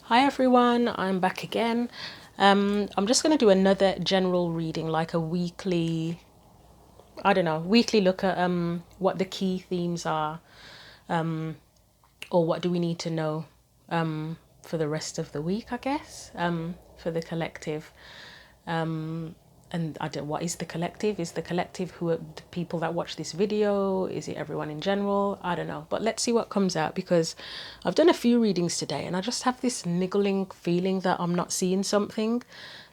Hi everyone, I'm back again. I'm just going to do another general reading, like a weekly, I don't know, weekly look at what the key themes are, or what do we need to know for the rest of the week, I guess, for the collective. And I don't, what is the collective? Is the collective who are the people that watch this video? Is it everyone in general? I don't know, but let's see what comes out, because I've done a few readings today and I just have this niggling feeling that I'm not seeing something.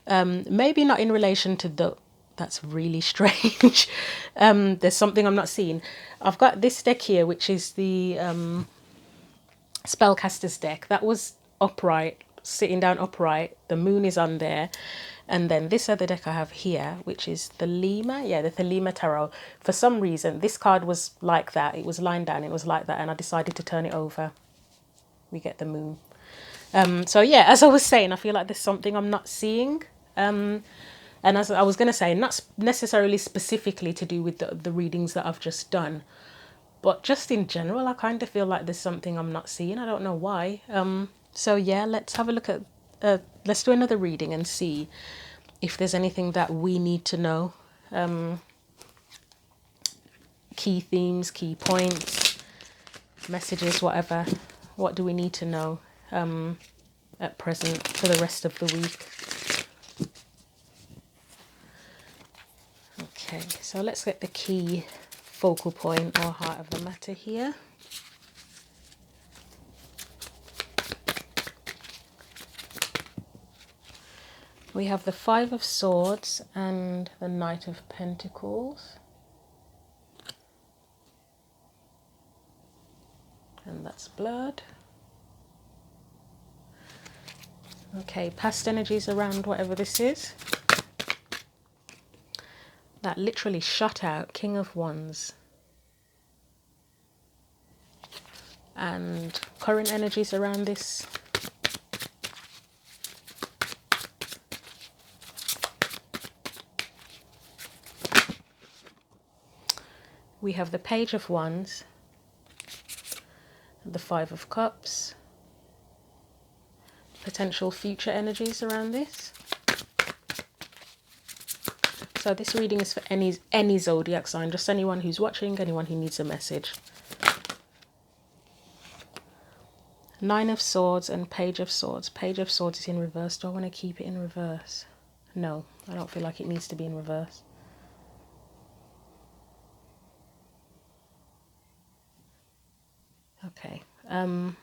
Maybe not in relation to the, that's really strange. There's something I'm not seeing. I've got this deck here, which is the spellcaster's deck that was upright, sitting down upright. The moon is on there. And then this other deck I have here, which is the Thelema. Yeah, the Thelema Tarot. For some reason, this card was like that. It was lying down. It was like that. And I decided to turn it over. We get the moon. So yeah, as I was saying, I feel like there's something I'm not seeing. And as I was going to say, not necessarily specifically to do with the readings that I've just done, but just in general, I kind of feel like there's something I'm not seeing. I don't know why. So yeah, let's have a look at, let's do another reading and see if there's anything that we need to know. Key themes, key points, messages, whatever. What do we need to know at present for the rest of the week? Okay, so let's get the key focal point or heart of the matter here. We have the Five of Swords and the Knight of Pentacles. And that's blurred. Okay, past energies around whatever this is. That literally shut out, King of Wands. And current energies around this. We have the Page of Wands, the Five of Cups, potential future energies around this. So this reading is for any zodiac sign, just anyone who's watching, anyone who needs a message. Nine of Swords and Page of Swords. Page of Swords is in reverse. Do I want to keep it in reverse? No, I don't feel like it needs to be in reverse. Okay. And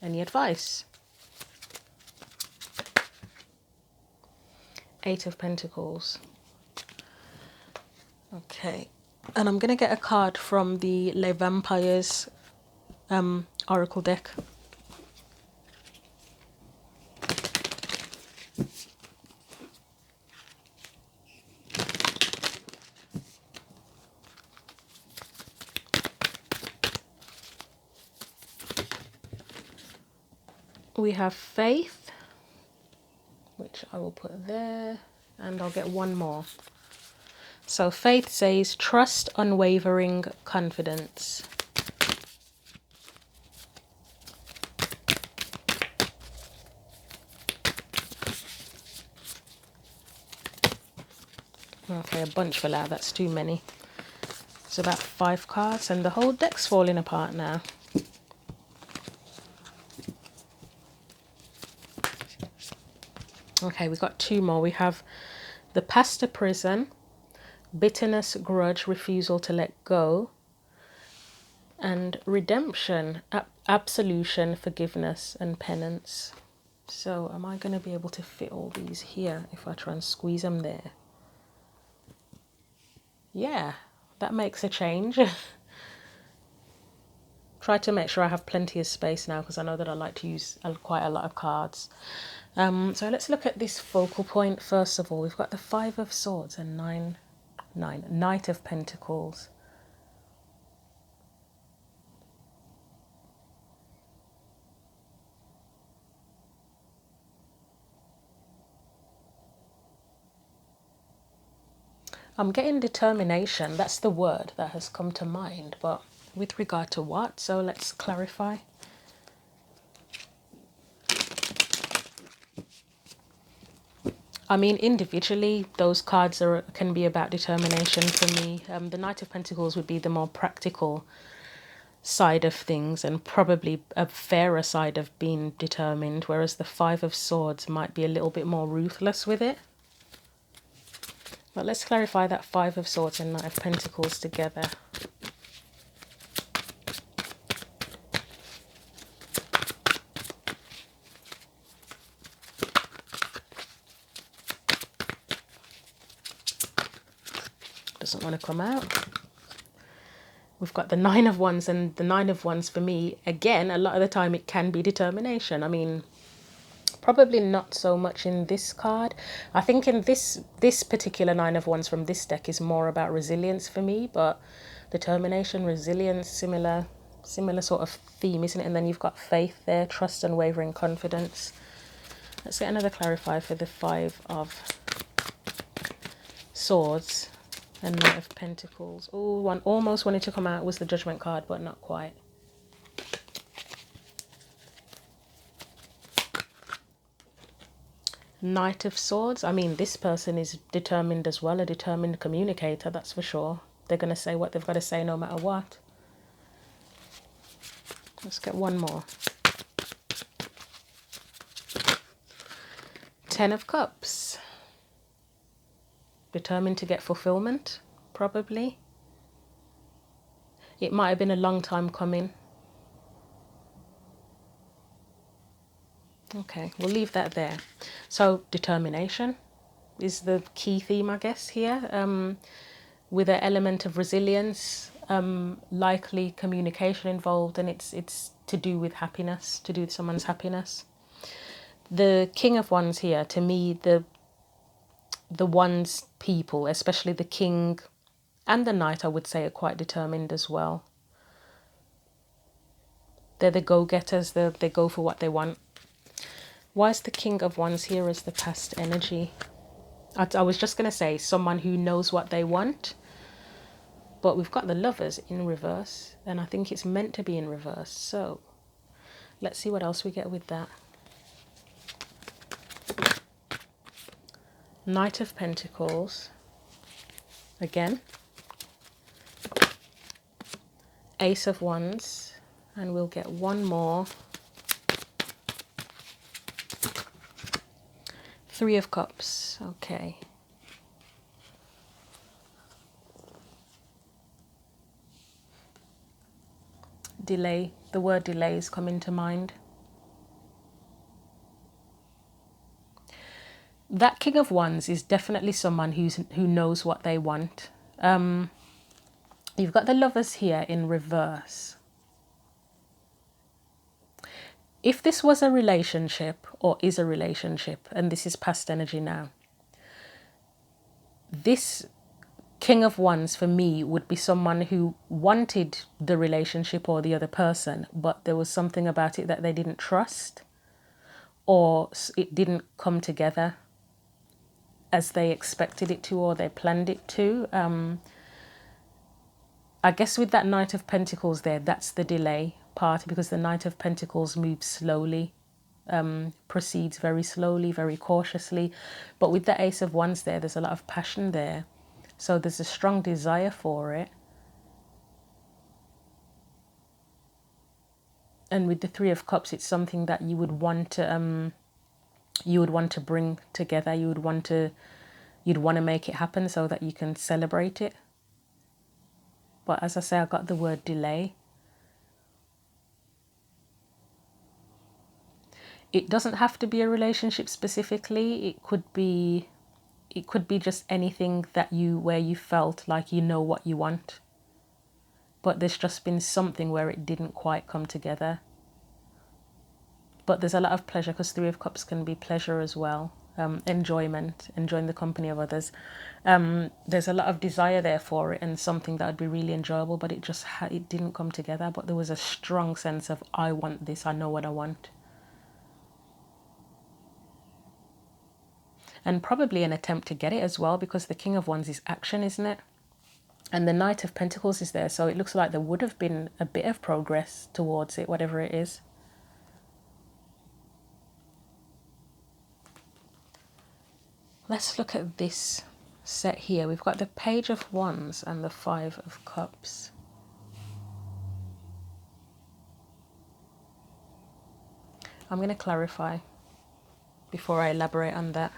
any advice? Eight of Pentacles. Okay. And I'm going to get a card from the Les Vampires Oracle deck. We have Faith, which I will put there, and I'll get one more. So Faith says, trust, unwavering confidence. Okay, a bunch fell out, that's too many. It's about 5 cards and the whole deck's falling apart now. Okay, we've got 2 more. We have the Past to Prison, bitterness, grudge, refusal to let go, and redemption, absolution, forgiveness, and penance. So am I going to be able to fit all these here if I try and squeeze them there? Yeah, that makes a change. Try to make sure I have plenty of space now, because I know that I like to use quite a lot of cards. So let's look at this focal point first of all. We've got the Five of Swords and Knight of Pentacles. I'm getting determination. That's the word that has come to mind, but with regard to what? So let's clarify. I mean, individually, those cards can be about determination for me. The Knight of Pentacles would be the more practical side of things and probably a fairer side of being determined, whereas the Five of Swords might be a little bit more ruthless with it. But let's clarify that Five of Swords and Knight of Pentacles together. Doesn't want to come out. We've got the Nine of Wands, and the Nine of Wands for me, again, a lot of the time it can be determination. I mean, probably not so much in this card. I think in this particular Nine of Wands from this deck is more about resilience for me, but determination, resilience, similar sort of theme, isn't it? And then you've got faith there, trust, unwavering confidence. Let's get another clarifier for the Five of Swords and Knight of Pentacles. Oh, one almost wanted to come out was the Judgment card, but not quite. Knight of Swords. I mean, this person is determined as well, a determined communicator, that's for sure. They're going to say what they've got to say no matter what. Let's get one more. Ten of Cups. Determined to get fulfillment, probably. It might have been a long time coming. Okay, we'll leave that there. So determination is the key theme, I guess, here, with an element of resilience, likely communication involved, and it's to do with happiness, to do with someone's happiness. The King of Wands here, to me, the Wands people, especially the King and the Knight, I would say, are quite determined as well. They're the go-getters, they go for what they want. Why is the King of Wands here as the past energy? I was just going to say someone who knows what they want, but we've got the Lovers in reverse, and I think it's meant to be in reverse. So let's see what else we get with that. Knight of Pentacles. Again. Ace of Wands. And we'll get one more. Three of Cups. Okay. Delay. The word delay is coming to mind. That King of Wands is definitely someone who knows what they want. You've got the Lovers here in reverse. If this was a relationship, or is a relationship, and this is past energy now, this King of Wands for me would be someone who wanted the relationship or the other person, but there was something about it that they didn't trust, or it didn't come together as they expected it to, or they planned it to. I guess with that Knight of Pentacles there, that's the delay part, because the Knight of Pentacles moves slowly, proceeds very slowly, very cautiously. But with the Ace of Wands there, there's a lot of passion there. So there's a strong desire for it. And with the Three of Cups, it's something that you would want to bring together. You'd want to make it happen so that you can celebrate it. But as I say, I got the word delay. It doesn't have to be a relationship specifically. It could be just anything where you felt like you know what you want. But there's just been something where it didn't quite come together. But there's a lot of pleasure, because Three of Cups can be pleasure as well. Enjoyment, enjoying the company of others. There's a lot of desire there for it, and something that would be really enjoyable, but it didn't come together. But there was a strong sense of, I want this, I know what I want. And probably an attempt to get it as well, because the King of Wands is action, isn't it? And the Knight of Pentacles is there, so it looks like there would have been a bit of progress towards it, whatever it is. Let's look at this set here. We've got the Page of Wands and the Five of Cups. I'm going to clarify before I elaborate on that.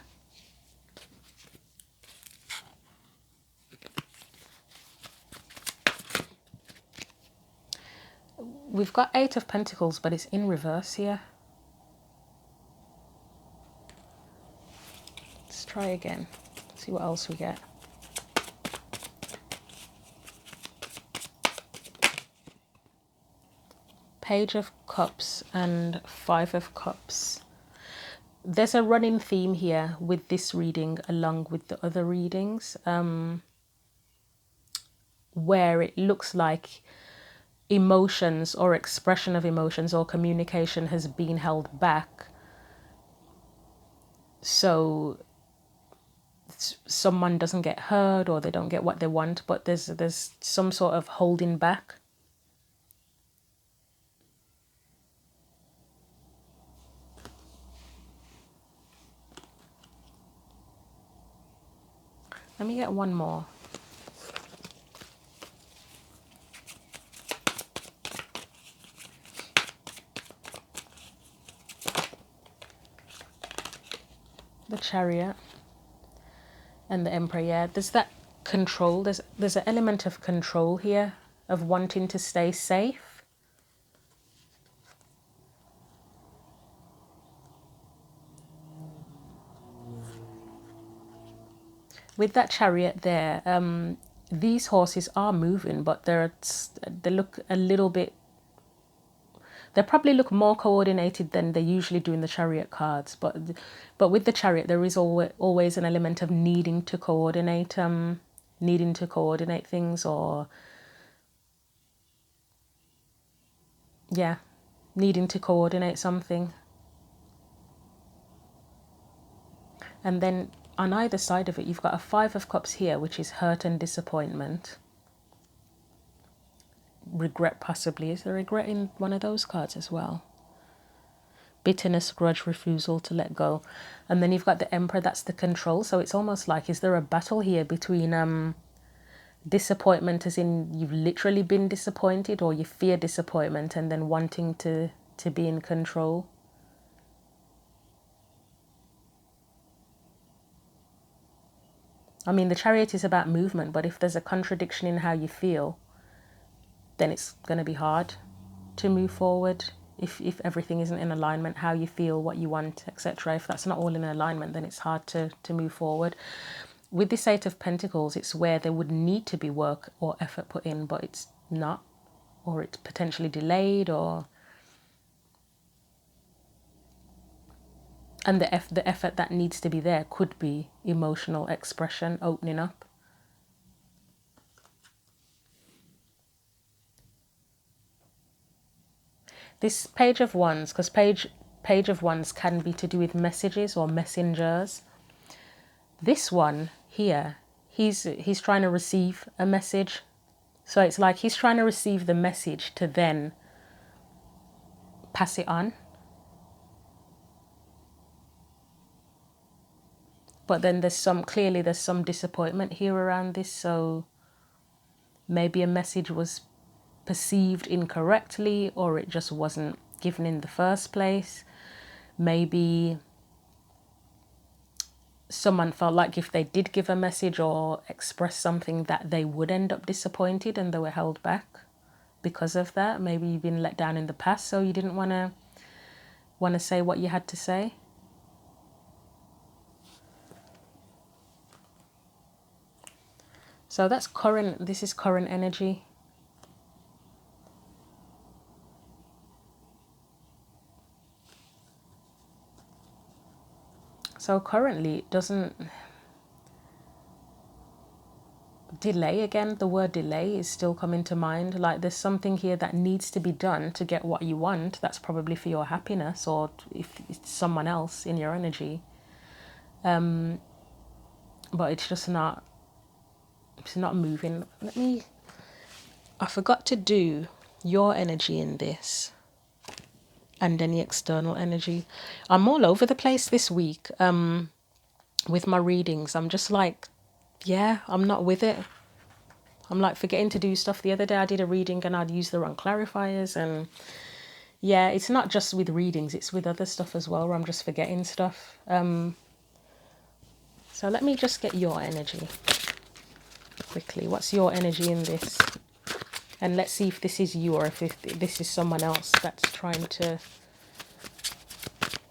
We've got Eight of Pentacles, but it's in reverse here. Let's try again. See what else we get. Page of Cups and Five of Cups. There's a running theme here with this reading along with the other readings, where it looks like emotions or expression of emotions or communication has been held back. So someone doesn't get heard or they don't get what they want, but there's some sort of holding back. Let me get one more. The Chariot and the Emperor. Yeah, there's that control. There's an element of control here, of wanting to stay safe. With that Chariot there, these horses are moving, but they look a little bit. They probably look more coordinated than they usually do in the Chariot cards, but with the Chariot there is always an element of needing to coordinate things, or yeah, needing to coordinate something. And then on either side of it you've got a Five of Cups here, which is hurt and disappointment. Regret, possibly. Is there regret in one of those cards as well? Bitterness, grudge, refusal to let go. And then you've got the Emperor, that's the control. So it's almost like, is there a battle here between disappointment, as in you've literally been disappointed, or you fear disappointment, and then wanting to be in control? I mean, the Chariot is about movement, but if there's a contradiction in how you feel, then it's going to be hard to move forward. If everything isn't in alignment, how you feel, what you want, etc. If that's not all in alignment, then it's hard to move forward. With this Eight of Pentacles, it's where there would need to be work or effort put in, but it's not, or it's potentially delayed, or... And the effort that needs to be there could be emotional expression, opening up. This Page of Wands, because page of Wands can be to do with messages or messengers. This one here, he's trying to receive a message. So it's like he's trying to receive the message to then pass it on. But then there's some disappointment here around this. So maybe a message was perceived incorrectly, or it just wasn't given in the first place. Maybe someone felt like if they did give a message or express something, that they would end up disappointed, and they were held back because of that. Maybe you've been let down in the past, so you didn't want to say what you had to say. So that's current. This is current energy. So currently it doesn't... Delay, again, the word delay is still coming to mind. Like there's something here that needs to be done to get what you want. That's probably for your happiness, or if it's someone else in your energy. But it's just not... It's not moving. I forgot to do your energy in this and any external energy. I'm all over the place this week. with my readings. I'm just like, yeah, I'm not with it. I'm like forgetting to do stuff. The other day I did a reading and I'd use the wrong clarifiers, and yeah, it's not just with readings, it's with other stuff as well where I'm just forgetting stuff. So let me just get your energy quickly. What's your energy in this? And let's see if this is you or if this is someone else that's trying to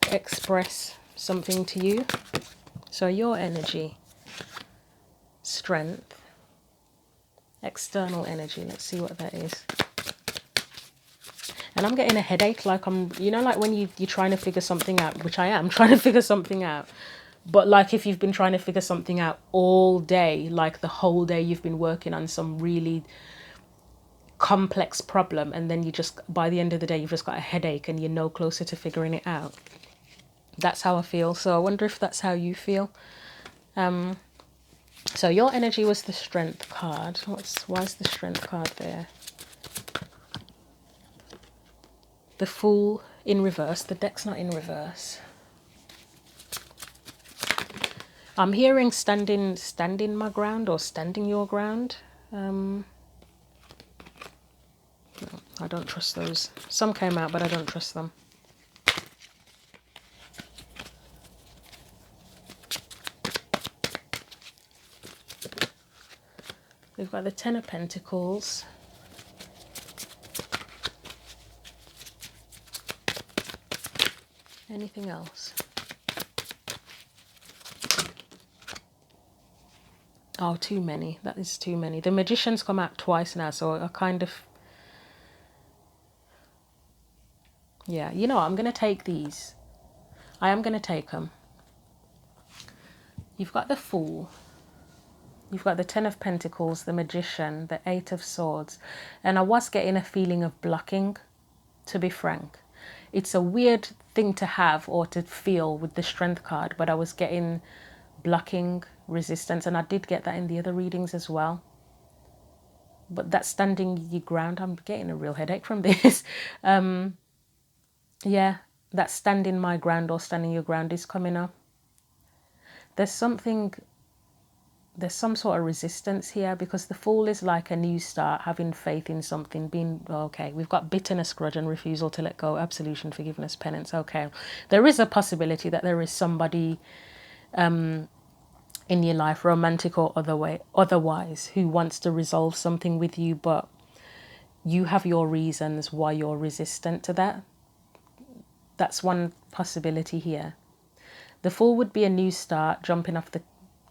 express something to you. So your energy, strength, external energy. Let's see what that is. And I'm getting a headache, like I'm, you know, like when you're trying to figure something out, which I am trying to figure something out. But like if you've been trying to figure something out all day, like the whole day you've been working on some really complex problem, and then you just, by the end of the day, you've just got a headache and you're no closer to figuring it out. That's how I feel. So I wonder if that's how you feel. So your energy was the strength card. Why is the strength card there? The Fool in reverse. The deck's not in reverse. I'm hearing standing my ground or standing your ground. No, I don't trust those. Some came out, but I don't trust them. We've got the Ten of Pentacles. Anything else? Oh, too many. That is too many. The Magician's come out twice now, so I kind of... Yeah, you know what? I'm going to take these. I am going to take them. You've got the Fool. You've got the Ten of Pentacles, the Magician, the Eight of Swords. And I was getting a feeling of blocking, to be frank. It's a weird thing to have or to feel with the Strength card, but I was getting blocking, resistance, and I did get that in the other readings as well. But that standing your ground, I'm getting a real headache from this. Yeah, that standing my ground or standing your ground is coming up. There's some sort of resistance here, because the Fool is like a new start, having faith in something, being okay. We've got bitterness, grudge, and refusal to let go, absolution, forgiveness, penance. Okay, there is a possibility that there is somebody in your life, romantic or otherwise, who wants to resolve something with you, but you have your reasons why you're resistant to that. That's one possibility here. The Fool would be a new start,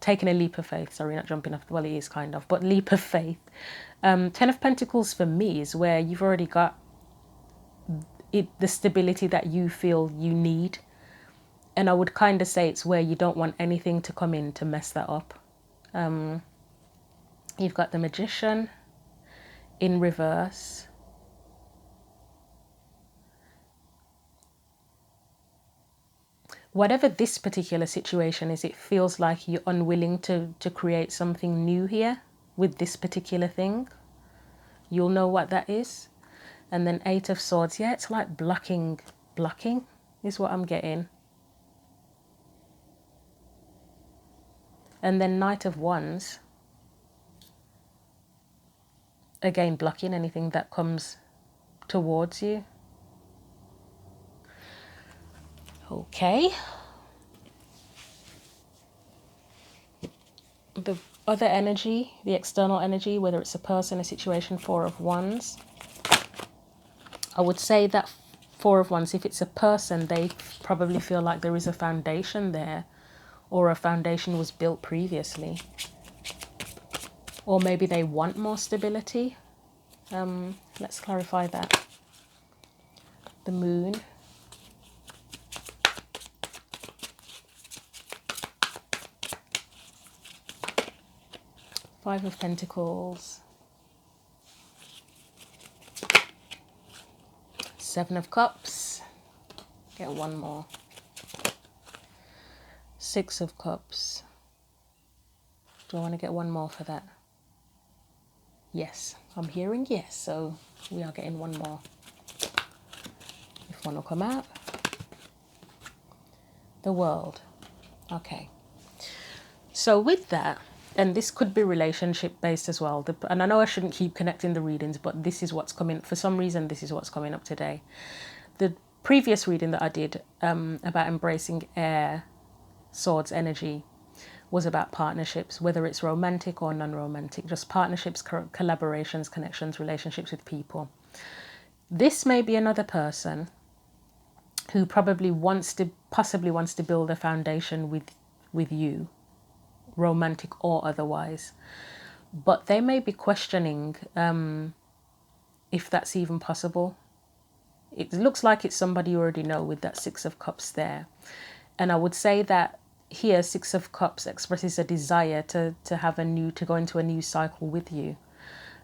taking a leap of faith. Sorry, not jumping off. Well, it is kind of, but leap of faith. Ten of Pentacles for me is where you've already got the stability that you feel you need. And I would kind of say it's where you don't want anything to come in to mess that up. You've got the Magician in reverse. Whatever this particular situation is, it feels like you're unwilling to create something new here with this particular thing. You'll know what that is. And then Eight of Swords. Yeah, it's like blocking is what I'm getting. And then Knight of Wands. Again, blocking anything that comes towards you. Okay. The other energy, the external energy, whether it's a person, a situation, Four of Wands. I would say that Four of Wands, if it's a person, they probably feel like there is a foundation there, or a foundation was built previously. Or maybe they want more stability. Let's clarify that. The Moon. Five of Pentacles. Seven of Cups. Get one more. Six of Cups. Do I want to get one more for that? Yes, I'm hearing yes, so we are getting one more. If one will come out. The World. Okay. So with that, and this could be relationship based as well, and I know I shouldn't keep connecting the readings, but this is what's coming, for some reason this is what's coming up today. The previous reading that I did about embracing air swords energy was about partnerships, whether it's romantic or non-romantic, just partnerships, collaborations, connections, relationships with people. This may be another person who probably possibly wants to build a foundation with you, romantic or otherwise, but they may be questioning if that's even possible. It looks like it's somebody you already know with that Six of Cups there, and I would say that here Six of Cups expresses a desire to go into a new cycle with you,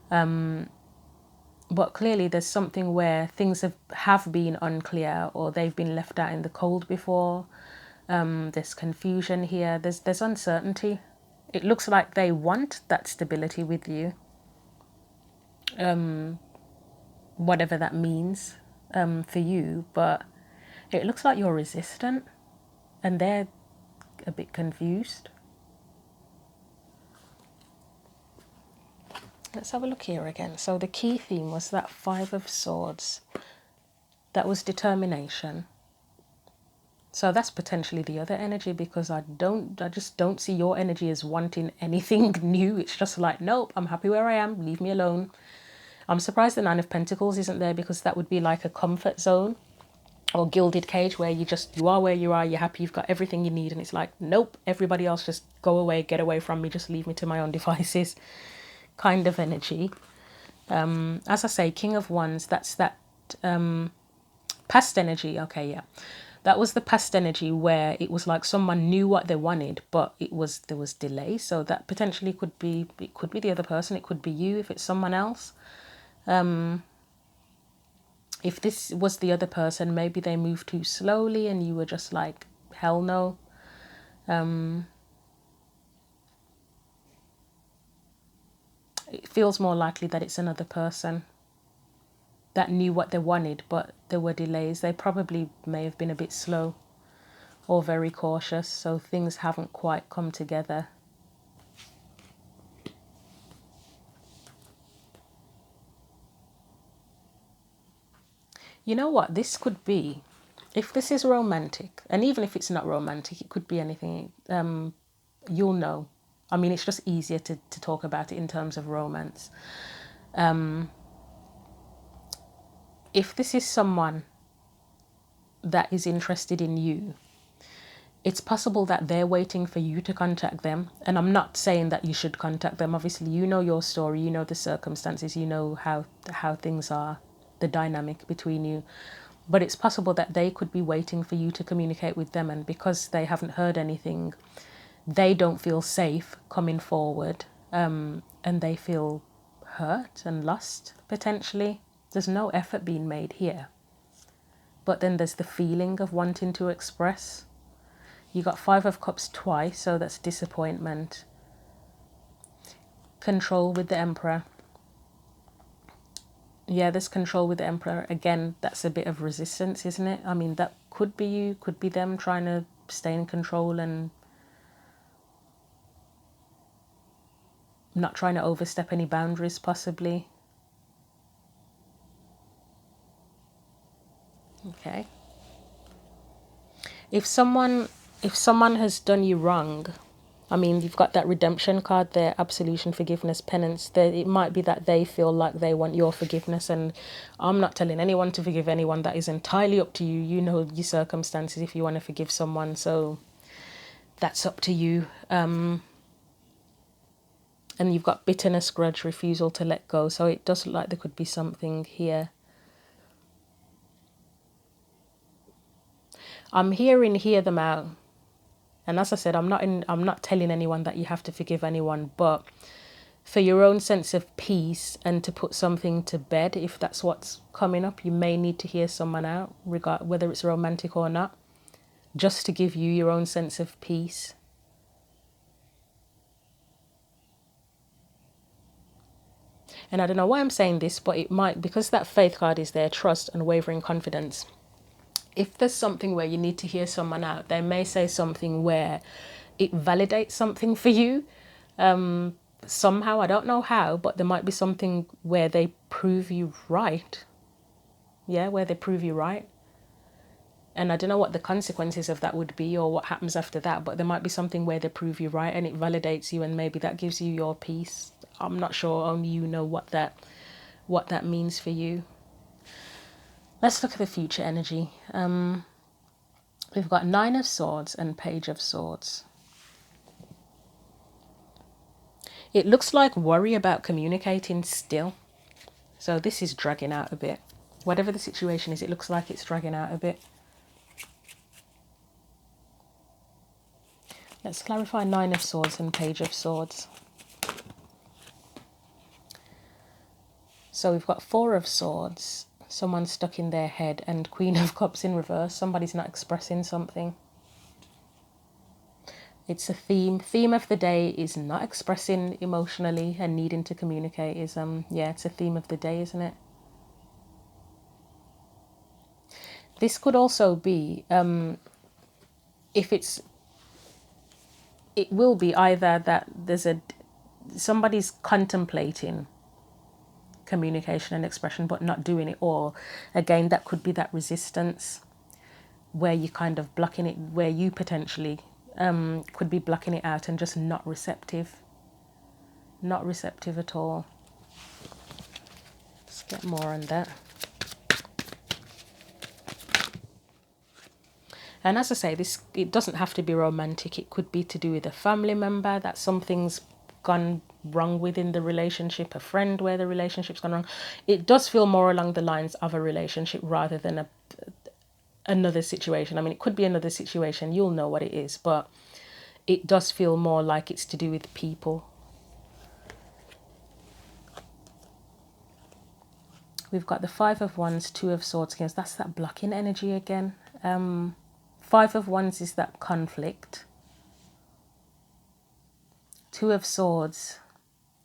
but clearly there's something where things have been unclear, or they've been left out in the cold before. There's confusion here, there's uncertainty. It looks like they want that stability with you, whatever that means for you, but it looks like you're resistant and they're a bit confused. Let's have a look here again. So the key theme was that Five of Swords. That was determination. So that's potentially the other energy, because I just don't see your energy as wanting anything new. It's just like, nope, I'm happy where I am, leave me alone. I'm surprised the Nine of Pentacles isn't there, because that would be like a comfort zone or gilded cage where you are where you are, you're happy, you've got everything you need, and it's like, nope, everybody else just go away, get away from me, just leave me to my own devices kind of energy. As I say, King of Wands, that's that past energy. Okay, yeah. That was the past energy where it was like someone knew what they wanted, but there was delay. So that potentially it could be the other person, it could be you if it's someone else. If this was the other person, maybe they moved too slowly and you were just like, hell no. It feels more likely that it's another person that knew what they wanted, but there were delays. They probably may have been a bit slow or very cautious, so things haven't quite come together. You know what this could be? If this is romantic, and even if it's not romantic, it could be anything, you'll know. I mean, it's just easier to talk about it in terms of romance. If this is someone that is interested in you, it's possible that they're waiting for you to contact them. And I'm not saying that you should contact them. Obviously, you know your story, you know the circumstances, you know how things are, the dynamic between you. But it's possible that they could be waiting for you to communicate with them, and because they haven't heard anything, they don't feel safe coming forward, and they feel hurt and lost, potentially. There's no effort being made here. But then there's the feeling of wanting to express. You got Five of Cups twice, so that's disappointment. Control with the Emperor. Yeah, there's control with the Emperor. Again, that's a bit of resistance, isn't it? I mean, that could be you, could be them trying to stay in control and not trying to overstep any boundaries, possibly. Okay. If someone has done you wrong, I mean, you've got that redemption card there, absolution, forgiveness, penance. It might be that they feel like they want your forgiveness, and I'm not telling anyone to forgive anyone. That is entirely up to you. You know your circumstances if you want to forgive someone, so that's up to you. And you've got bitterness, grudge, refusal to let go. So it does look like there could be something here. I'm hearing hear them out. And as I said, I'm not telling anyone that you have to forgive anyone, but for your own sense of peace and to put something to bed, if that's what's coming up, you may need to hear someone out, whether it's romantic or not, just to give you your own sense of peace. And I don't know why I'm saying this, but it might, because that faith card is there, trust, unwavering confidence. If there's something where you need to hear someone out, they may say something where it validates something for you. Somehow, I don't know how, but there might be something where they prove you right. Yeah, where they prove you right. And I don't know what the consequences of that would be or what happens after that, but there might be something where they prove you right and it validates you, and maybe that gives you your peace. I'm not sure, only you know what that means for you. Let's look at the future energy. We've got Nine of Swords and Page of Swords. It looks like worry about communicating still. So this is dragging out a bit. Whatever the situation is, it looks like it's dragging out a bit. Let's clarify Nine of Swords and Page of Swords. So we've got Four of Swords, someone stuck in their head, and Queen of Cups in reverse. Somebody's not expressing something. It's a theme. Theme of the day is not expressing emotionally and needing to communicate. It's a theme of the day, isn't it? This could also be, it will be either that somebody's contemplating communication and expression but not doing it, or again that could be that resistance where you kind of blocking it, where you potentially could be blocking it out and just not receptive at all. Let's get more on that. And as I say, it doesn't have to be romantic. It could be to do with a family member that something's gone wrong within the relationship, a friend where the relationship's gone wrong. It does feel more along the lines of a relationship rather than another situation. I mean, it could be another situation, you'll know what it is, but it does feel more like it's to do with people. We've got the Five of Wands, Two of Swords. That's that blocking energy again. Five of Wands is that conflict. Two of Swords,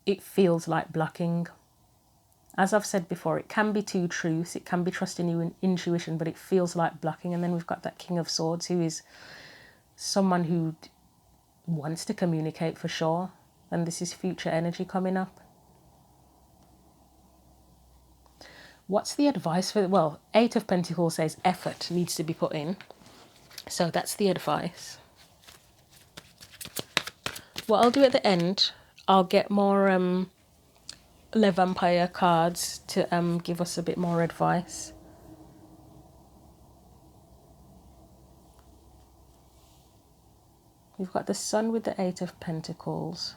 it feels like blocking. As I've said before, it can be two truths, it can be trusting your intuition, but it feels like blocking. And then we've got that King of Swords, who is someone who wants to communicate for sure. And this is future energy coming up. What's the advice for, well, Eight of Pentacles says effort needs to be put in. So that's the advice. What I'll do at the end, I'll get more Le Vampire cards to give us a bit more advice. We've got the Sun with the Eight of Pentacles.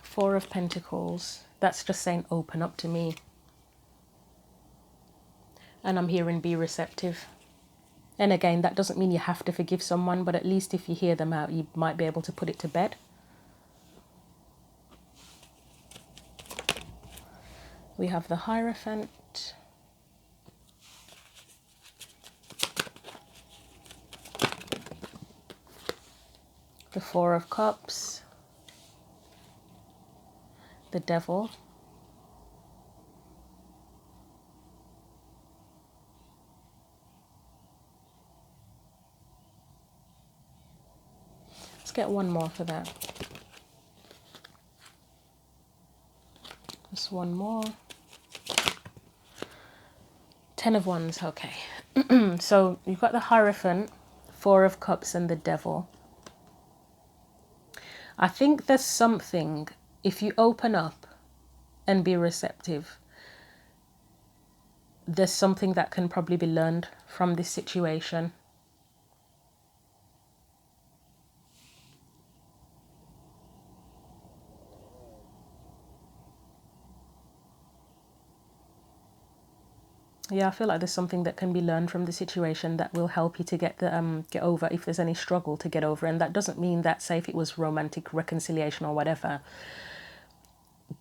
Four of Pentacles. That's just saying open up to me. And I'm hearing be receptive. And again, that doesn't mean you have to forgive someone, but at least if you hear them out, you might be able to put it to bed. We have the Hierophant. The Four of Cups. The Devil. Let's get one more for that. Just one more. Ten of Wands, okay. So you've got the Hierophant, Four of Cups, and the Devil. I think there's something, if you open up and be receptive, there's something that can probably be learned from this situation. Yeah, I feel like there's something that can be learned from the situation that will help you to get over if there's any struggle to get over. And that doesn't mean that, say, if it was romantic reconciliation or whatever,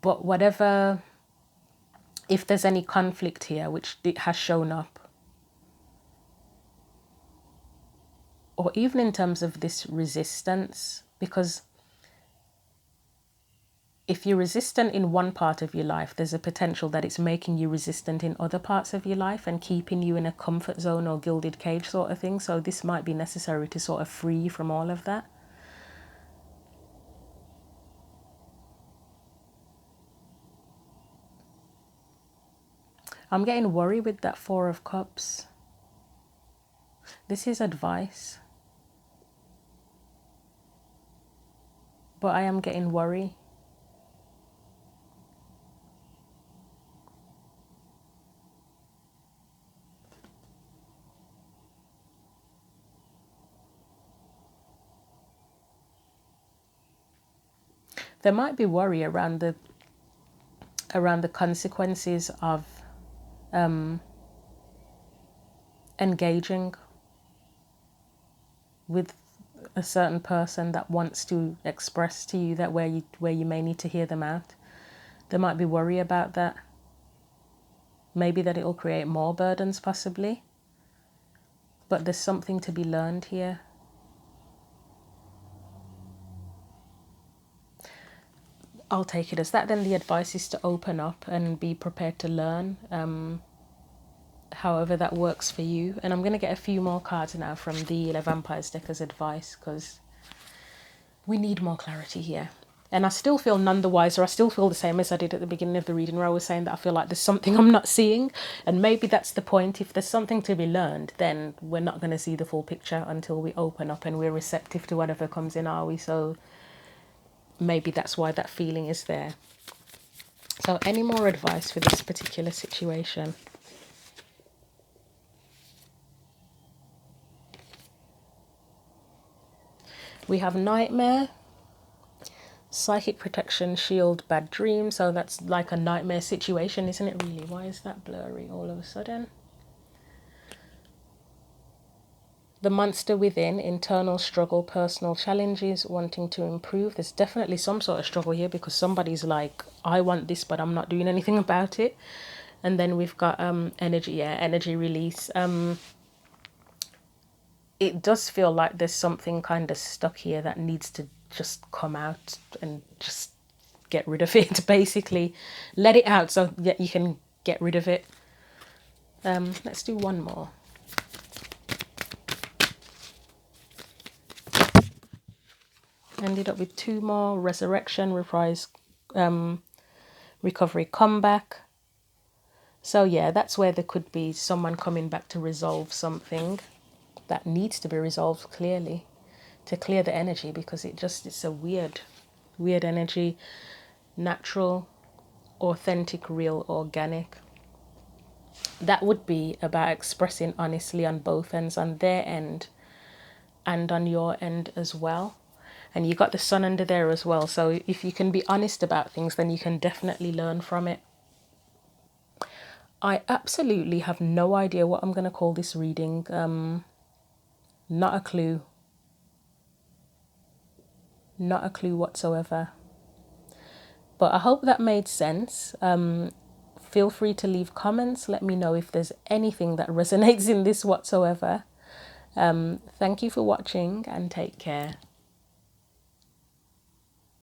but whatever, if there's any conflict here, which it has shown up, or even in terms of this resistance, because if you're resistant in one part of your life, there's a potential that it's making you resistant in other parts of your life and keeping you in a comfort zone or gilded cage sort of thing. So this might be necessary to sort of free you from all of that. I'm getting worried with that Four of Cups. This is advice. But I am getting worried. There might be worry around the consequences of engaging with a certain person that wants to express to you that where you may need to hear them out. There might be worry about that. Maybe that it will create more burdens possibly. But there's something to be learned here. I'll take it as that. Then the advice is to open up and be prepared to learn, however that works for you. And I'm going to get a few more cards now from the Le Vampires deck as advice, because we need more clarity here. And I still feel none the wiser. I still feel the same as I did at the beginning of the reading, where I was saying that I feel like there's something I'm not seeing. And maybe that's the point. If there's something to be learned, then we're not going to see the full picture until we open up and we're receptive to whatever comes in, are we? So maybe that's why that feeling is there. So any more advice for this particular situation? We have nightmare, psychic protection, shield, bad dream. So that's like a nightmare situation, isn't it really? Why is that blurry all of a sudden? The monster within, internal struggle, personal challenges, wanting to improve. There's definitely some sort of struggle here because somebody's like, I want this, but I'm not doing anything about it. And then we've got energy release. It does feel like there's something kind of stuck here that needs to just come out and just get rid of it. Basically, let it out so that you can get rid of it. Let's do one more. Ended up with two more. Resurrection, reprise, recovery, comeback. So yeah, that's where there could be someone coming back to resolve something that needs to be resolved, clearly, to clear the energy, because it's a weird energy. Natural, authentic, real, organic. That would be about expressing honestly on both ends, on their end and on your end as well. And you got the sun under there as well. So if you can be honest about things, then you can definitely learn from it. I absolutely have no idea what I'm going to call this reading. Not a clue. Not a clue whatsoever. But I hope that made sense. Feel free to leave comments. Let me know if there's anything that resonates in this whatsoever. Thank you for watching and take care.